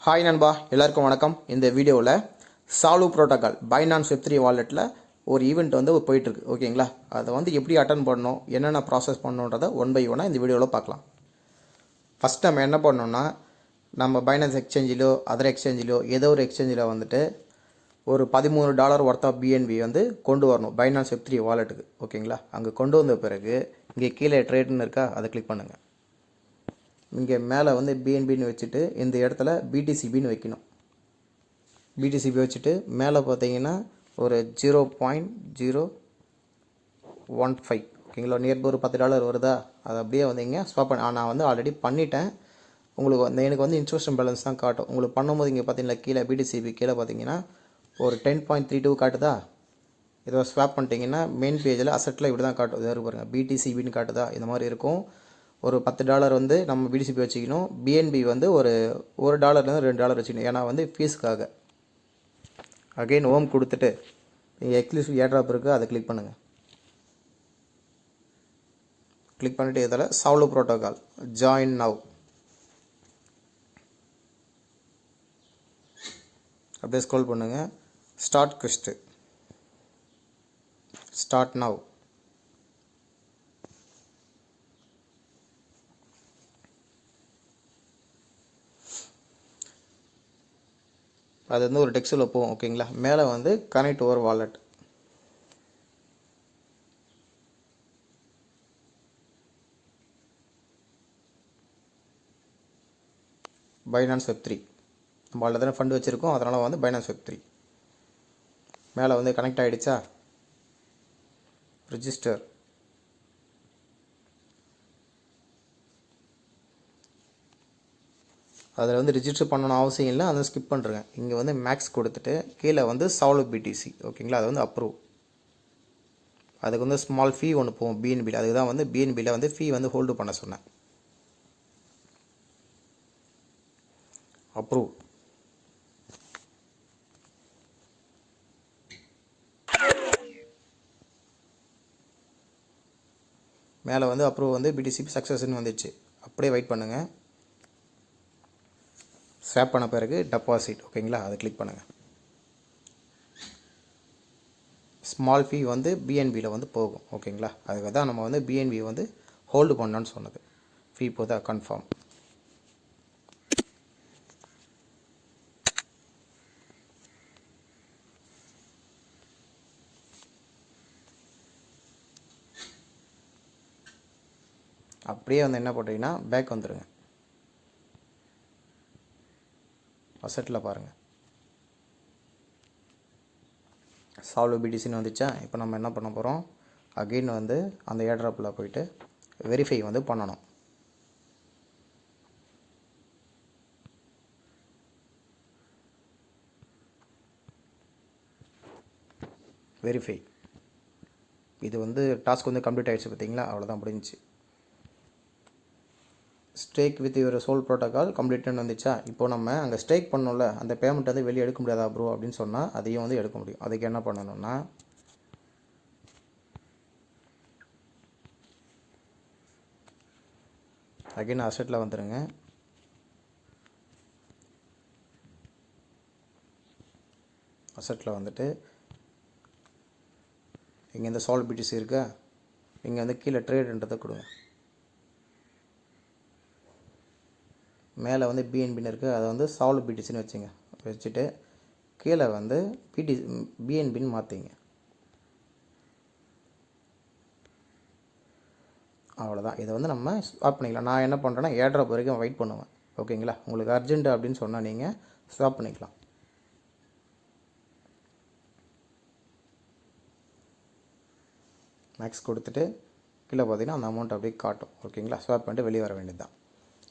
Hi நண்பா, எல்லாருக்கும் வணக்கம். இந்த வீடியோவில் சால்வ் ப்ரோட்டோக்கால் பைனான்ஸ் வெப்3 வாலெட்டில் ஒரு ஈவெண்ட் போயிட்டுருக்கு. ஓகேங்களா, அதை எப்படி அட்டன் பண்ணணும், என்னென்ன ப்ராசஸ் பண்ணணுன்றதை ஒன் பை ஒன்னாக இந்த வீடியோவில் பார்க்கலாம். ஃபஸ்ட் நம்ம என்ன பண்ணோம்னா, நம்ம பைனான்ஸ் எக்ஸ்சேஞ்சிலோ அதர் எக்ஸ்சேஞ்சிலோ ஏதோ ஒரு எக்ஸ்சேஞ்சில் ஒரு $13 ஒர்த் ஆஃப் பிஎன்பி கொண்டு வரணும் பைனான்ஸ் வெப்3 வாலெட்டுக்கு. ஓகேங்களா, அங்கே கொண்டு வந்த பிறகு இங்கே கீழே ட்ரேடுன்னு இருக்கா, அதை கிளிக் பண்ணுங்கள். இங்கே மேலே பிஎன்பின்னு வச்சுட்டு இந்த இடத்துல பிடிசிபின்னு வைக்கணும். பிடிசிபி வச்சுட்டு மேலே பார்த்தீங்கன்னா ஒரு 0.015 ஓகேங்களா, நியர்பை ஒரு $10 வருதா, அது அப்படியே இங்கே ஸ்வாப் பண்ண. நான் ஆல்ரெடி பண்ணிட்டேன். உங்களுக்கு எனக்கு இன்ஸ்ட்ரக்ஷன் பேலன்ஸ் தான் காட்டும். உங்களுக்கு பண்ணும்போது இங்கே பார்த்தீங்கன்னா கீழே பிடிசிபி கீழே பார்த்தீங்கன்னா ஒரு 10.32 காட்டுதா. இதை ஸ்வாப் பண்ணிட்டீங்கன்னா மெயின் பேஜில் அசட்டில் இப்படி தான் காட்டும். இதாக பாருங்கள், பிடிசிபின்னு காட்டுதா, இந்த மாதிரி இருக்கும். ஒரு $10 நம்ம பிடிசிபி வச்சுக்கணும். பிஎன்பி ஒரு $1 $2 வச்சுக்கணும். ஏன்னா ஃபீஸுக்காக. அகெயின் ஹோம் கொடுத்துட்டு இங்கே எக்ஸ்க்ளூசிவ் ஏர்ட்ராப் இருக்குது, அதை கிளிக் பண்ணுங்கள். கிளிக் பண்ணிவிட்டு இதில் சால்வ் ப்ரோட்டோக்கால் ஜாயின் நவ் அப்படியே ஸ்க்ரோல் பண்ணுங்கள். Start quest start now. அது ஒரு டெக்ஸ்டில் போகும். ஓகேங்களா, மேலே கனெக்ட் ஓவர் வாலெட். பைனான்ஸ் வெப்3 நம்ம அதில் தானே ஃபண்டு வச்சுருக்கோம், அதனால் பைனான்ஸ் வெப்3 மேலே கனெக்ட் ஆகிடுச்சா. ரிஜிஸ்டர். அதில் ரிஜிஸ்டர் பண்ணணும் அவசியம் இல்லை, அதை ஸ்கிப் பண்ணுறேங்க. இங்கே மேக்ஸ் கொடுத்துட்டு கீழே சால்வ் பிடிசி. ஓகேங்களா, அது அப்ரூவ். அதுக்கு ஸ்மால் ஃபீ ஒன்று போகும் பிஎன்பியில். அதுக்கு தான் பிஎன்பியில் ஃபீ ஹோல்டு பண்ண சொன்னேன். அப்ரூவ். மேலே அப்ரூவ் பிடிசி சக்ஸஸ்ன்னு வந்துச்சு. அப்படியே வெயிட் பண்ணுங்கள். ஸ்வாப் பண்ண பிறகு டெபாசிட். ஓகேங்களா, அதை கிளிக் பண்ணுங்கள். ஸ்மால் ஃபீ பிஎன்பியில் போகும். ஓகேங்களா, அதுக்கு தான் நம்ம பிஎன்பி ஹோல்டு பண்ணோன்னு சொன்னது. ஃபீ போதா கன்ஃபார்ம். அப்படியே என்ன பண்ணுறீங்கன்னா பேக் வந்துடுங்க. அசட்டில் பாருங்கள், சால்வ் பிடிசின்னு வந்துச்சா. இப்போ நம்ம என்ன பண்ண போகிறோம், அகெயின் அந்த ஏர்ட்ராப்பில் போயிட்டு வெரிஃபை பண்ணணும். வெரிஃபை. இது டாஸ்க் கம்ப்ளீட் ஆகிடுச்சு. பார்த்தீங்களா, அவ்வளோதான், முடிஞ்சிச்சு. Stake with your soul protocol கம்ப்ளீட்னு வந்துச்சா. இப்போ நம்ம அங்கே ஸ்டேக் பண்ணோம்ல, அந்த பேமெண்ட் வெளியே எடுக்க முடியாதா ப்ரோ அப்படின்னு சொன்னால் அதையும் எடுக்க முடியும். அதுக்கு என்ன பண்ணணும்னா, அகைன் அசெட்டில் வந்துடுங்க. அசெட்டில் இங்கே இந்த சால்வ் பிடிசி இருக்கா, இங்கே கீழே ட்ரேடுன்றதை கொடுங்க. மேலே பிஎன்பின்னு இருக்குது, அதை சால்வ் பிடிசின்னு வச்சுங்க. வச்சுட்டு கீழே பிஎன்பின்னு மாற்றிங்க. அவ்வளோதான். இதை நம்ம ஸ்வாப் பண்ணிக்கலாம். நான் என்ன பண்ணுறேன்னா ஏர்ட்ராப் வரைக்கும் வெயிட் பண்ணுவேன். ஓகேங்களா, உங்களுக்கு அர்ஜென்ட் அப்படின்னு சொன்னால் நீங்கள் ஸ்வாப் பண்ணிக்கலாம். மேக்ஸ் கொடுத்துட்டு கீழே பார்த்தீங்கன்னா அந்த அமௌண்ட் அப்படியே காட்டும். ஓகேங்களா, ஸ்வாப் பண்ணிட்டு வெளியே வர வேண்டியது தான்.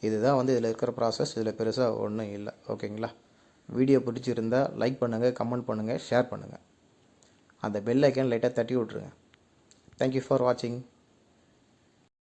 இதுதான் இதில் இருக்கிற ப்ராசஸ். இதில் பெருசாக ஒன்றும் இல்லை. ஓகேங்களா, வீடியோ பிடிச்சிருந்தால் லைக் பண்ணுங்கள், கமெண்ட் பண்ணுங்கள், ஷேர் பண்ணுங்கள். அந்த பெல் ஐக்கான் லைட்டாக தட்டி விட்ருங்க. தேங்க்யூ ஃபார் வாட்சிங்.